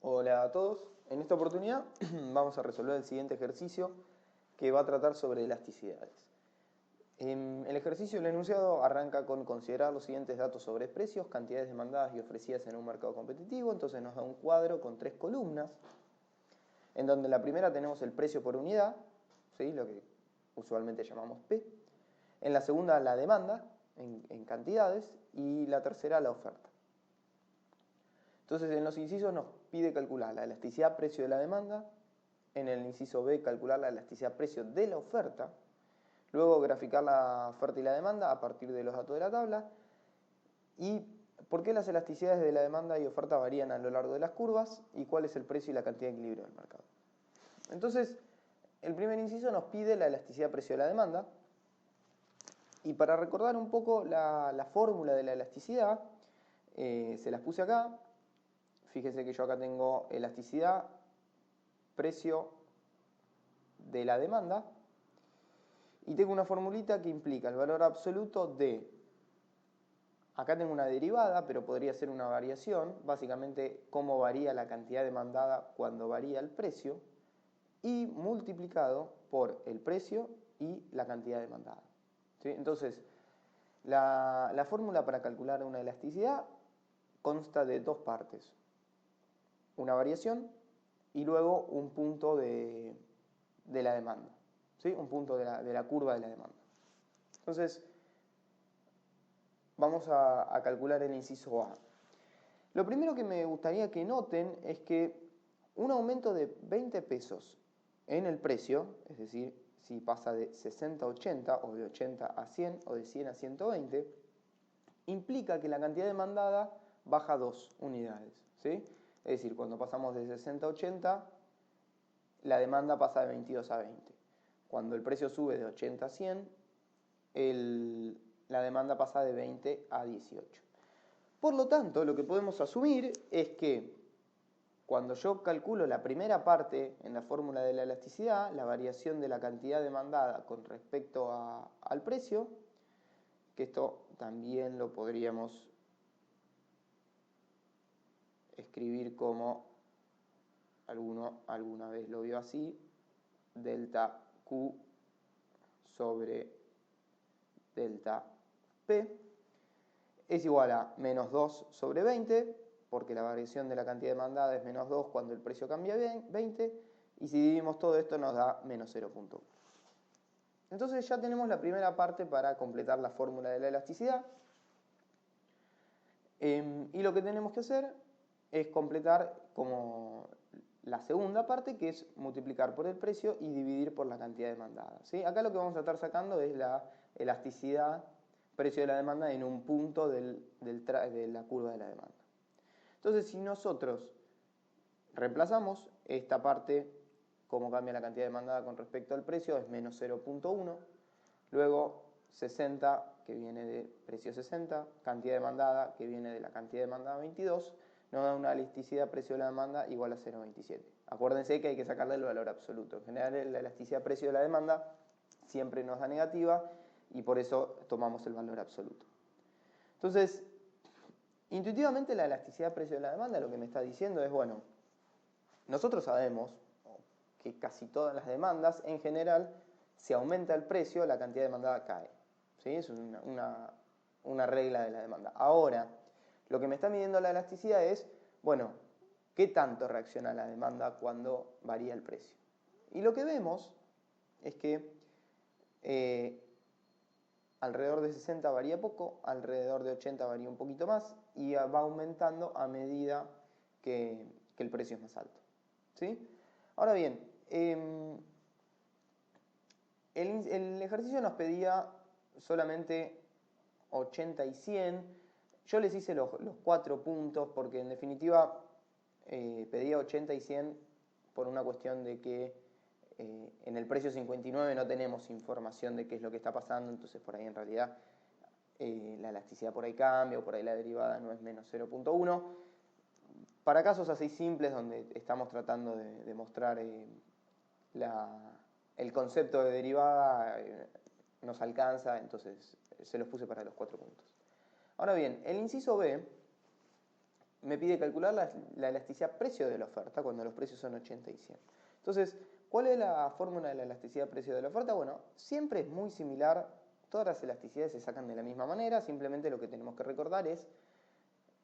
Hola a todos, en esta oportunidad vamos a resolver el siguiente ejercicio que va a tratar sobre elasticidades. El ejercicio del enunciado arranca con considerar los siguientes datos sobre precios, cantidades demandadas y ofrecidas en un mercado competitivo. Entonces nos da un cuadro con 3 columnas, en donde en la primera tenemos el precio por unidad, ¿sí? Lo que usualmente llamamos P. En la segunda la demanda en cantidades y la tercera la oferta. Entonces en los incisos nos pide calcular la elasticidad precio de la demanda, en el inciso B calcular la elasticidad precio de la oferta, luego graficar la oferta y la demanda a partir de los datos de la tabla y por qué las elasticidades de la demanda y oferta varían a lo largo de las curvas y cuál es el precio y la cantidad de equilibrio del mercado. Entonces el primer inciso nos pide la elasticidad precio de la demanda y para recordar un poco la fórmula de la elasticidad se las puse acá. Fíjense que yo acá tengo elasticidad, precio de la demanda, y tengo una formulita que implica el valor absoluto de, acá tengo una derivada, pero podría ser una variación, básicamente cómo varía la cantidad demandada cuando varía el precio, y multiplicado por el precio y la cantidad demandada. ¿Sí? Entonces, la fórmula para calcular una elasticidad consta de dos partes. Una variación y luego un punto de la demanda, ¿sí? Un punto de la curva de la demanda. Entonces, vamos a calcular el inciso A. Lo primero que me gustaría que noten es que un aumento de 20 pesos en el precio, es decir, si pasa de 60 a 80 o de 80 a 100 o de 100 a 120, implica que la cantidad demandada baja 2 unidades, ¿sí? Es decir, cuando pasamos de 60 a 80, la demanda pasa de 22 a 20. Cuando el precio sube de 80 a 100, la demanda pasa de 20 a 18. Por lo tanto, lo que podemos asumir es que cuando yo calculo la primera parte en la fórmula de la elasticidad, la variación de la cantidad demandada con respecto al precio, que esto también lo podríamos escribir como, alguna vez lo vio así, delta Q sobre delta P, es igual a menos 2 sobre 20, porque la variación de la cantidad demandada es menos 2 cuando el precio cambia 20, y si dividimos todo esto nos da menos 0.1. Entonces ya tenemos la primera parte para completar la fórmula de la elasticidad. Y lo que tenemos que hacer es completar como la segunda parte, que es multiplicar por el precio y dividir por la cantidad demandada, ¿sí? Acá lo que vamos a estar sacando es la elasticidad, precio de la demanda en un punto de la curva de la demanda. Entonces, si nosotros reemplazamos esta parte, cómo cambia la cantidad demandada con respecto al precio, es menos 0.1, luego 60, que viene de precio 60, cantidad demandada, que viene de la cantidad demandada 22, nos da una elasticidad precio de la demanda igual a 0.27. Acuérdense que hay que sacarle el valor absoluto. En general, la elasticidad precio de la demanda siempre nos da negativa y por eso tomamos el valor absoluto. Entonces, intuitivamente la elasticidad precio de la demanda lo que me está diciendo es, bueno, nosotros sabemos que casi todas las demandas, en general, si aumenta el precio, la cantidad demandada cae. ¿Sí? Es una regla de la demanda. Ahora, lo que me está midiendo la elasticidad es, bueno, ¿qué tanto reacciona la demanda cuando varía el precio? Y lo que vemos es que alrededor de 60 varía poco, alrededor de 80 varía un poquito más y va aumentando a medida que el precio es más alto. ¿Sí? Ahora bien, el ejercicio nos pedía solamente 80 y 100. Yo les hice los 4 puntos porque en definitiva pedía 80 y 100 por una cuestión de que en el precio 59 no tenemos información de qué es lo que está pasando, entonces por ahí en realidad la elasticidad por ahí cambia o por ahí la derivada no es menos 0.1. Para casos así simples donde estamos tratando de demostrar el concepto de derivada nos alcanza, entonces se los puse para los 4 puntos. Ahora bien, el inciso B me pide calcular la elasticidad precio de la oferta cuando los precios son 80 y 100. Entonces, ¿cuál es la fórmula de la elasticidad precio de la oferta? Bueno, siempre es muy similar, todas las elasticidades se sacan de la misma manera, simplemente lo que tenemos que recordar es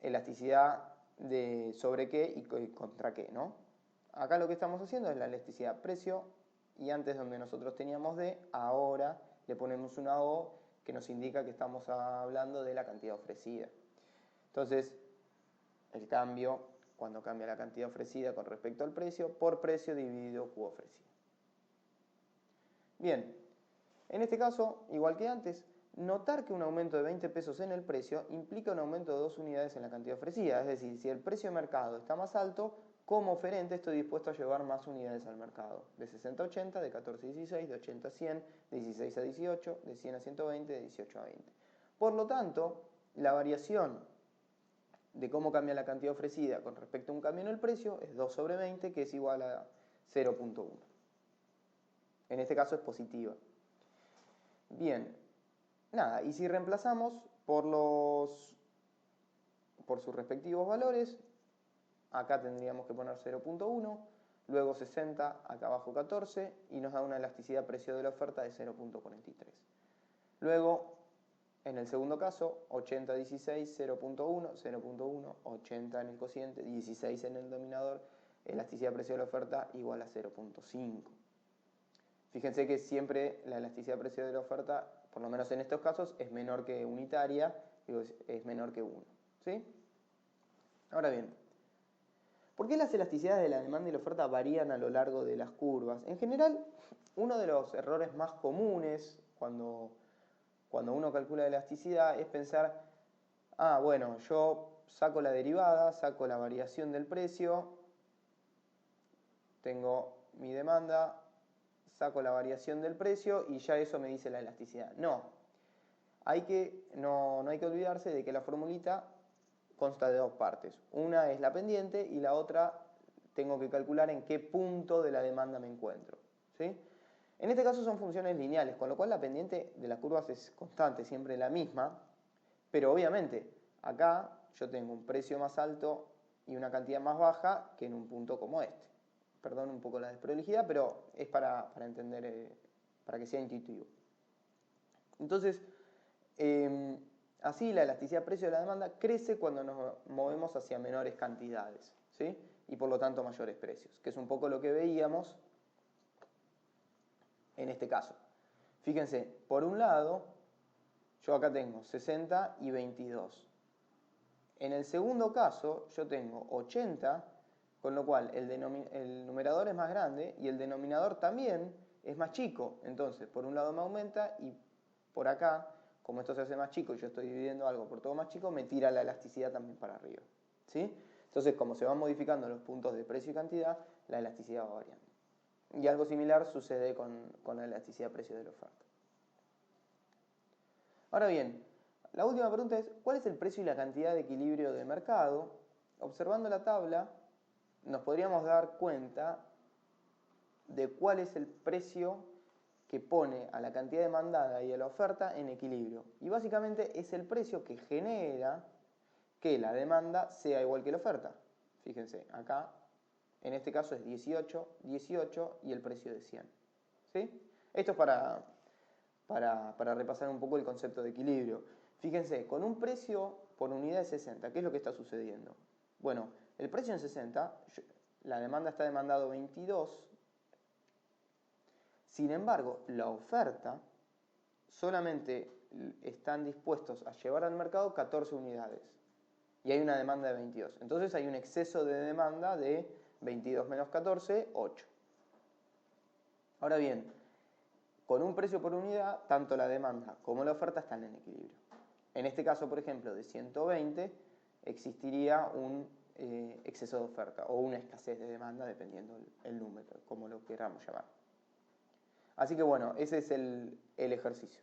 elasticidad de sobre qué y contra qué, ¿no? Acá lo que estamos haciendo es la elasticidad precio y antes donde nosotros teníamos D, ahora le ponemos una O que nos indica que estamos hablando de la cantidad ofrecida. Entonces, el cambio, cuando cambia la cantidad ofrecida con respecto al precio, por precio dividido Q ofrecido. Bien, en este caso, igual que antes, notar que un aumento de 20 pesos en el precio implica un aumento de 2 unidades en la cantidad ofrecida. Es decir, si el precio de mercado está más alto, como oferente estoy dispuesto a llevar más unidades al mercado. De 60 a 80, de 14 a 16, de 80 a 100, de 16 a 18, de 100 a 120, de 18 a 20. Por lo tanto, la variación de cómo cambia la cantidad ofrecida con respecto a un cambio en el precio es 2 sobre 20, que es igual a 0.1. En este caso es positiva. Bien, nada, y si reemplazamos por sus respectivos valores, acá tendríamos que poner 0.1, luego 60, acá abajo 14, y nos da una elasticidad precio de la oferta de 0.43. Luego, en el segundo caso, 80, 16, 0.1, 0.1, 80 en el cociente, 16 en el denominador, elasticidad precio de la oferta igual a 0.5. Fíjense que siempre la elasticidad precio de la oferta, por lo menos en estos casos, es menor que unitaria, es menor que 1. ¿Sí? Ahora bien, ¿por qué las elasticidades de la demanda y la oferta varían a lo largo de las curvas? En general, uno de los errores más comunes cuando uno calcula elasticidad es pensar, bueno, yo saco la derivada, saco la variación del precio, tengo mi demanda, saco la variación del precio y ya eso me dice la elasticidad. No hay que olvidarse de que la formulita consta de dos partes. Una es la pendiente y la otra tengo que calcular en qué punto de la demanda me encuentro. ¿Sí? En este caso son funciones lineales, con lo cual la pendiente de las curvas es constante, siempre la misma, pero obviamente acá yo tengo un precio más alto y una cantidad más baja que en un punto como este. Perdón un poco la desprolijidad, pero es para entender, para que sea intuitivo. Entonces, así la elasticidad precio de la demanda crece cuando nos movemos hacia menores cantidades, ¿sí? Y por lo tanto mayores precios, que es un poco lo que veíamos en este caso. Fíjense, por un lado, yo acá tengo 60 y 22. En el segundo caso, yo tengo 80, con lo cual el numerador es más grande y el denominador también es más chico. Entonces, por un lado me aumenta y por acá, como esto se hace más chico y yo estoy dividiendo algo por todo más chico, me tira la elasticidad también para arriba. ¿Sí? Entonces, como se van modificando los puntos de precio y cantidad, la elasticidad va variando. Y algo similar sucede con la elasticidad precio de la oferta. Ahora bien, la última pregunta es, ¿cuál es el precio y la cantidad de equilibrio de mercado? Observando la tabla, nos podríamos dar cuenta de cuál es el precio que pone a la cantidad demandada y a la oferta en equilibrio. Y básicamente es el precio que genera que la demanda sea igual que la oferta. Fíjense, acá en este caso es 18, 18 y el precio de 100. ¿Sí? Esto es para repasar un poco el concepto de equilibrio. Fíjense, con un precio por unidad de 60, ¿qué es lo que está sucediendo? Bueno, el precio en 60, la demanda está demandado 22, sin embargo, la oferta solamente están dispuestos a llevar al mercado 14 unidades y hay una demanda de 22. Entonces hay un exceso de demanda de 22 menos 14, 8. Ahora bien, con un precio por unidad, tanto la demanda como la oferta están en equilibrio. En este caso, por ejemplo, de 120, existiría un exceso de oferta o una escasez de demanda, dependiendo el número, como lo queramos llamar. Así que bueno, ese es el ejercicio.